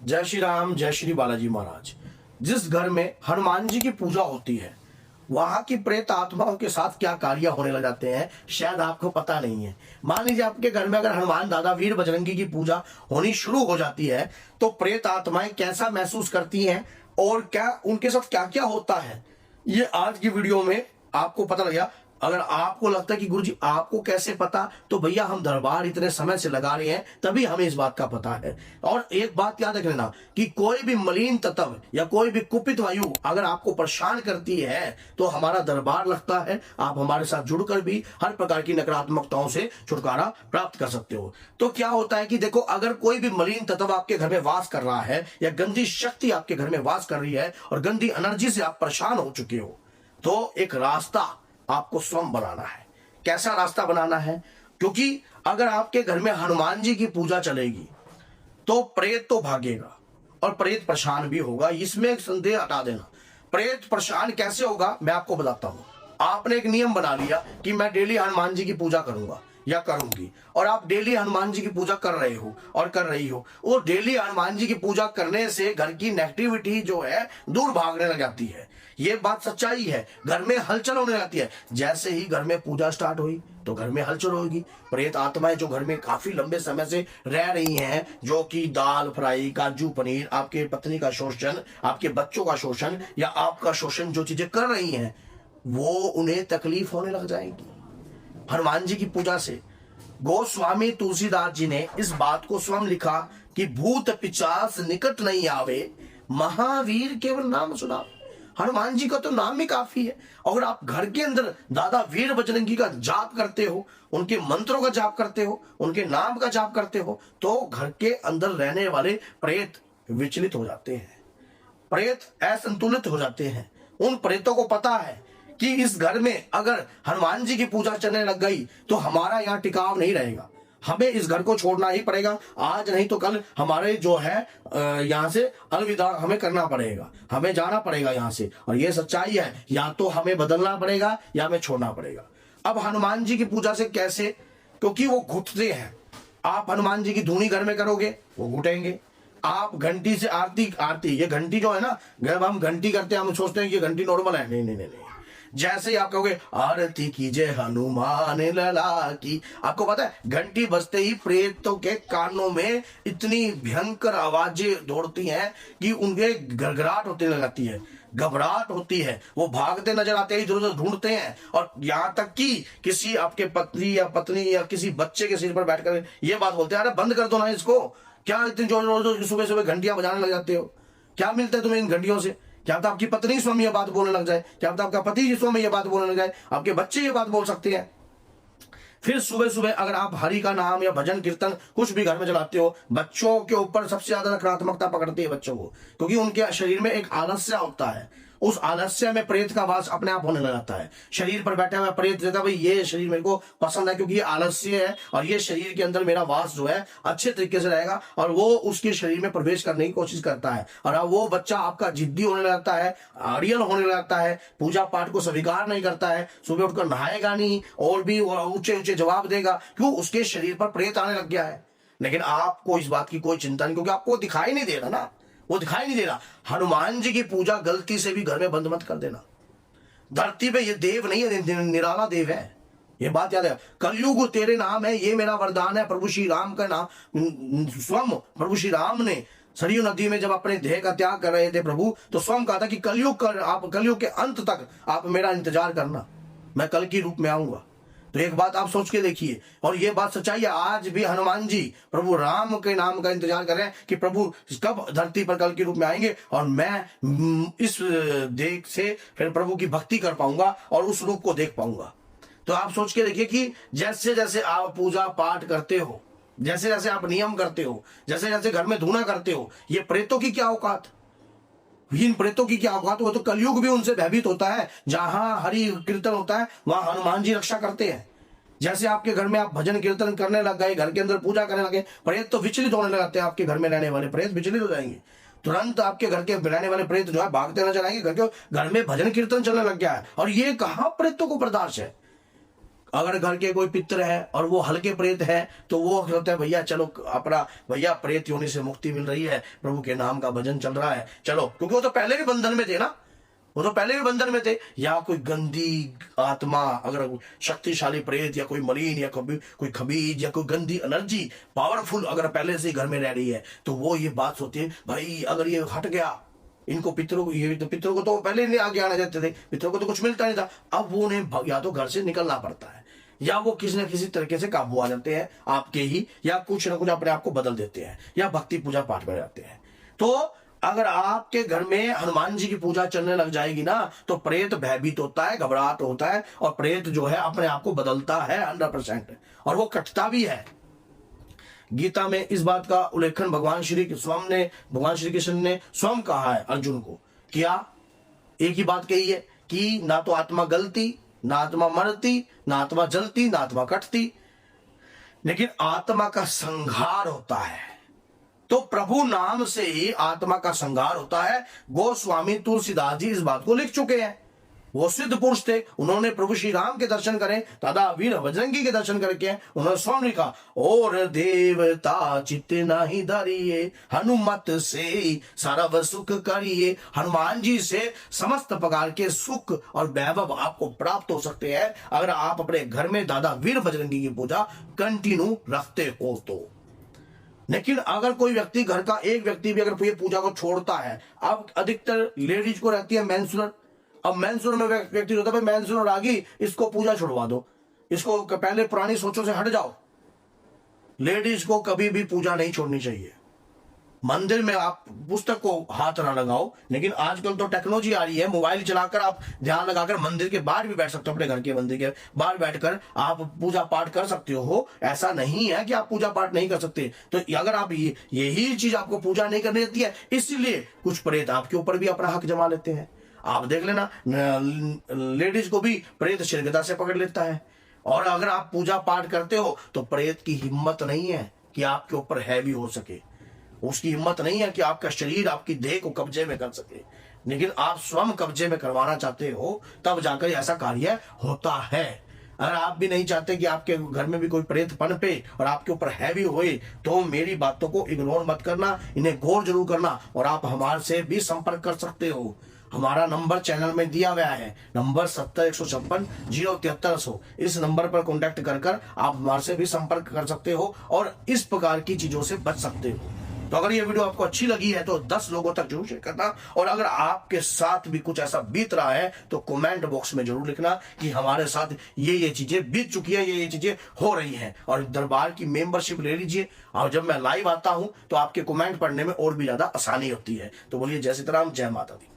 जय श्री राम, जय श्री बालाजी महाराज। जिस घर में हनुमान जी की पूजा होती है वहां की प्रेत आत्माओं के साथ क्या कार्य होने लग जाते हैं शायद आपको पता नहीं है। मान लीजिए आपके घर में अगर हनुमान दादा वीर बजरंगी की पूजा होनी शुरू हो जाती है तो प्रेत आत्माएं कैसा महसूस करती हैं और क्या उनके साथ क्या क्या होता है, ये आज की वीडियो में आपको पता लगेगा। अगर आपको लगता है कि गुरुजी आपको कैसे पता, तो भैया हम दरबार इतने समय से लगा रहे हैं तभी हमें इस बात का पता है। और एक बात याद रख लेना कि कोई भी मलिन तत्व या कोई भी कुपित वायु अगर आपको परेशान करती है तो हमारा दरबार लगता है। आप हमारे साथ जुड़कर भी हर प्रकार की नकारात्मकताओं से छुटकारा प्राप्त कर सकते हो। तो क्या होता है कि देखो, अगर कोई भी मलिन तत्व आपके घर में वास कर रहा है या गंदी शक्ति आपके घर में वास कर रही है और गंदी एनर्जी से आप परेशान हो चुके हो, तो एक रास्ता आपको स्वयं बनाना है। कैसा रास्ता बनाना है? क्योंकि अगर आपके घर में हनुमान जी की पूजा चलेगी तो प्रेत तो भागेगा और प्रेत परेशान भी होगा, इसमें एक संदेह हटा देना। प्रेत परेशान कैसे होगा मैं आपको बताता हूं। आपने एक नियम बना लिया कि मैं डेली हनुमान जी की पूजा करूंगा या करूंगी, और आप डेली हनुमान जी की पूजा कर रहे हो और कर रही हो। वो डेली हनुमान जी की पूजा करने से घर की नेगेटिविटी जो है दूर भागने लग जाती है। ये बात सच्चाई है। घर में हलचल होने लगती है। जैसे ही घर में पूजा स्टार्ट हुई तो घर में हलचल होगी। प्रेत आत्माएं जो घर में काफी लंबे समय से रह रही हैं, जो कि दाल फ्राई, काजू पनीर, आपके पत्नी का शोषण, आपके बच्चों का शोषण या आपका शोषण जो चीजें कर रही हैं, वो उन्हें तकलीफ होने लग जाएगी हनुमान जी की पूजा से। गोस्वामी तुलसीदास जी ने इस बात को स्वयं लिखा कि भूत पिचास निकट नहीं आवे, महावीर केवल नाम सुना। हनुमान जी का तो नाम ही काफी है। अगर आप घर के अंदर दादा वीर बजरंगी का जाप करते हो, उनके मंत्रों का जाप करते हो, उनके नाम का जाप करते हो, तो घर के अंदर रहने वाले प्रेत विचलित हो जाते हैं, प्रेत असंतुलित हो जाते हैं। उन प्रेतों को पता है कि इस घर में अगर हनुमान जी की पूजा चलने लग गई तो हमारा यहाँ टिकाव नहीं रहेगा, हमें इस घर को छोड़ना ही पड़ेगा। आज नहीं तो कल हमारे जो है यहाँ से अलविदा हमें करना पड़ेगा, हमें जाना पड़ेगा यहाँ से। और ये सच्चाई है, या तो हमें बदलना पड़ेगा या हमें छोड़ना पड़ेगा। अब हनुमान जी की पूजा से कैसे? क्योंकि वो घुटते हैं। आप हनुमान जी की धूनी घर में करोगे वो घुटेंगे। आप घंटी से आरती ये घंटी जो है ना, जब हम घंटी करते हैं हम सोचते हैं कि घंटी नॉर्मल है। नहीं नहीं नहीं, जैसे ही आप कहोगे आरती कीजिए हनुमान लला की, आपको पता है घंटी बजते ही प्रेतों के कानों में इतनी भयंकर आवाजें दौड़ती हैं कि उनके गड़गड़ाहट होने लगती है, घबराहट होती है। वो भागते नजर आते हैं, इधर उधर ढूंढते हैं। और यहाँ तक कि किसी आपके पत्नी या किसी बच्चे के सिर पर बैठकर ये बात बोलते हैं, अरे बंद कर दो ना इसको, क्या इतनी जोर सुबह सुबह घंटियां बजाने लग जाते हो, क्या मिलता है तुम्हें इन घंटियों से? क्या पता आपकी पत्नी स्वयं ये बात बोलने लग जाए, क्या पता आपका पति स्वयं ये बात बोलने लग जाए, आपके बच्चे ये बात बोल सकते हैं। फिर सुबह सुबह अगर आप हरि का नाम या भजन कीर्तन कुछ भी घर में चलाते हो, बच्चों के ऊपर सबसे ज्यादा नकारात्मकता पकड़ती है बच्चों को, क्योंकि उनके शरीर में एक आलस्य होता है। उस आलस्य में प्रेत का वास अपने आप होने लग जाता है। शरीर पर बैठा हुआ प्रेत कहता है भाई ये शरीर मेरे को पसंद है क्योंकि ये आलस्य है और ये शरीर के अंदर मेरा वास जो है अच्छे तरीके से रहेगा, और वो उसके शरीर में प्रवेश करने की कोशिश करता है। और अब वो बच्चा आपका जिद्दी होने लगता है, अड़ियल होने लगता है, पूजा पाठ को स्वीकार नहीं करता है, सुबह उठकर नहाएगा नहीं और भी ऊंचे ऊंचे जवाब देगा, क्यों? उसके शरीर पर प्रेत आने लग गया है। लेकिन आपको इस बात की कोई चिंता नहीं, क्योंकि आपको दिखाई नहीं दे रहा ना, वो दिखाई नहीं दे रहा। हनुमान जी की पूजा गलती से भी घर में बंद मत कर देना। धरती पे ये देव नहीं है, निराला देव है, ये बात याद है। कलयुग तेरे नाम है, ये मेरा वरदान है। प्रभु श्री राम का नाम स्वयं प्रभु श्री राम ने सरयू नदी में जब अपने देह का त्याग कर रहे थे प्रभु, तो स्वयं कहा था कि कलयुग के अंत तक आप मेरा इंतजार करना, मैं कल की रूप में आऊंगा। तो एक बात आप सोच के देखिए, और ये बात सच्चाई है। आज भी हनुमान जी प्रभु राम के नाम का इंतजार कर रहे हैं कि प्रभु कब धरती पर कल के रूप में आएंगे और मैं इस देख से फिर प्रभु की भक्ति कर पाऊंगा और उस रूप को देख पाऊंगा। तो आप सोच के देखिए कि जैसे जैसे आप पूजा पाठ करते हो, जैसे जैसे आप नियम करते हो, जैसे जैसे घर में धूना करते हो, ये प्रेतों की क्या औकात, इन प्रेतों की क्या औकात? हो तो कलयुग भी उनसे भयभीत होता है। जहां हरि कीर्तन होता है वहां हनुमान जी रक्षा करते हैं। जैसे आपके घर में आप भजन कीर्तन करने लग गए, घर के अंदर पूजा करने लगे, प्रेत तो विचलित होने लगते हैं। आपके घर में रहने वाले प्रेत विचलित हो जाएंगे, तुरंत आपके घर के रहने वाले प्रेत जो है भागते नजर आएंगे। घर में भजन कीर्तन चलने लग गया है, और ये कहां प्रेतों को बर्दाश्त है? अगर घर के कोई पितर है और वो हल्के प्रेत है तो वो होता है भैया चलो अपना भैया प्रेत योनि से मुक्ति मिल रही है, प्रभु के नाम का भजन चल रहा है चलो, क्योंकि वो तो पहले भी बंधन में थे ना, वो तो पहले भी बंधन में थे। या कोई गंदी आत्मा, अगर शक्तिशाली प्रेत या कोई मलिन या कोई खबीज या कोई गंदी एनर्जी पावरफुल अगर पहले से घर में रह रही है तो वो ये बात सोचती है भाई अगर ये हट गया, इनको पितरों को, ये तो पितरों को तो पहले नहीं आगे आने देते थे, पितरों को तो कुछ मिलता नहीं था, अब वो उन्हें या तो घर से निकलना पड़ता है या वो किसी न किसी तरीके से काबू आ जाते हैं आपके ही, या कुछ ना कुछ अपने आप को बदल देते हैं या भक्ति पूजा पाठ में जाते हैं। तो अगर आपके घर में हनुमान जी की पूजा चलने लग जाएगी ना तो प्रेत भयभीत होता है, घबराहट होता है, और प्रेत जो है अपने आप को बदलता है 100%, और वो कटता भी है। गीता में इस बात का उल्लेखन भगवान श्री कृष्ण ने स्वयं कहा है अर्जुन को। क्या एक ही बात कही है कि ना तो आत्मा गलती, ना आत्मा मरती, ना आत्मा जलती, ना आत्मा कटती, लेकिन आत्मा का संहार होता है। तो प्रभु नाम से ही आत्मा का संहार होता है। गोस्वामी तुलसीदास जी इस बात को लिख चुके हैं। वो सिद्ध पुरुष थे, उन्होंने प्रभु श्री राम के दर्शन करे, दादा वीर बजरंगी के दर्शन करके उन्होंने स्वयं लिखा, और देवता चित्त नहीं धरिए, हनुमत से सारा सुख करिए। हनुमान जी से समस्त प्रकार के सुख और वैभव आपको प्राप्त हो सकते हैं अगर आप अपने घर में दादा वीर बजरंगी की पूजा कंटिन्यू रखते हो तो। लेकिन अगर कोई व्यक्ति, घर का एक व्यक्ति भी अगर ये पूजा को छोड़ता है, अब अधिकतर लेडीज को रहती है मेंस्ट्रुअल, अब मेंस्ट्रुअल में व्यक्ति होता है मेंस्ट्रुअल आ गई, इसको पूजा छुड़वा दो, इसको पहले पुरानी सोचों से हट जाओ। लेडीज को कभी भी पूजा नहीं छोड़नी चाहिए। मंदिर में आप पुस्तक को हाथ ना लगाओ, लेकिन आजकल तो टेक्नोलॉजी आ रही है, मोबाइल चलाकर आप ध्यान लगाकर मंदिर के बाहर भी बैठ सकते हो, अपने घर के मंदिर के बाहर बैठकर आप पूजा पाठ कर सकते हो। ऐसा नहीं है कि आप पूजा पाठ नहीं कर सकते। तो अगर आप यही चीज आपको पूजा नहीं करनी देती है, इसलिए कुछ प्रेत आपके ऊपर भी अपना हक जमा लेते हैं। आप देख लेना, लेडीज को भी प्रेत शीर्षदा से पकड़ लेता है। और अगर आप पूजा पाठ करते हो तो प्रेत की हिम्मत नहीं है कि आपके ऊपर हैवी हो सके, उसकी हिम्मत नहीं है कि आपका शरीर, आपकी देह को कब्जे में कर सके। लेकिन आप स्वयं कब्जे में करवाना चाहते हो तब जाकर ऐसा कार्य होता है। अगर आप भी नहीं चाहते कि आपके घर में भी कोई प्रेत पनपे और आपके ऊपर हैवी होए तो मेरी बातों को इग्नोर मत करना, इन्हें गौर जरूर करना। और आप हमारे से भी संपर्क कर सकते हो। हमारा नंबर चैनल में दिया गया है, नंबर 7015607300। इस नंबर पर कॉन्टैक्ट कर आप हमारे से भी संपर्क कर सकते हो और इस प्रकार की चीजों से बच सकते हो। तो अगर ये वीडियो आपको अच्छी लगी है तो 10 लोगों तक जरूर शेयर करना। और अगर आपके साथ भी कुछ ऐसा बीत रहा है तो कमेंट बॉक्स में जरूर लिखना कि हमारे साथ ये चीजें बीत चुकी है, ये चीजें हो रही हैं। और दरबार की मेंबरशिप ले लीजिए, और जब मैं लाइव आता हूं तो आपके कमेंट पढ़ने में और भी ज्यादा आसानी होती है। तो बोलिए जय सीताराम, जय माता दी।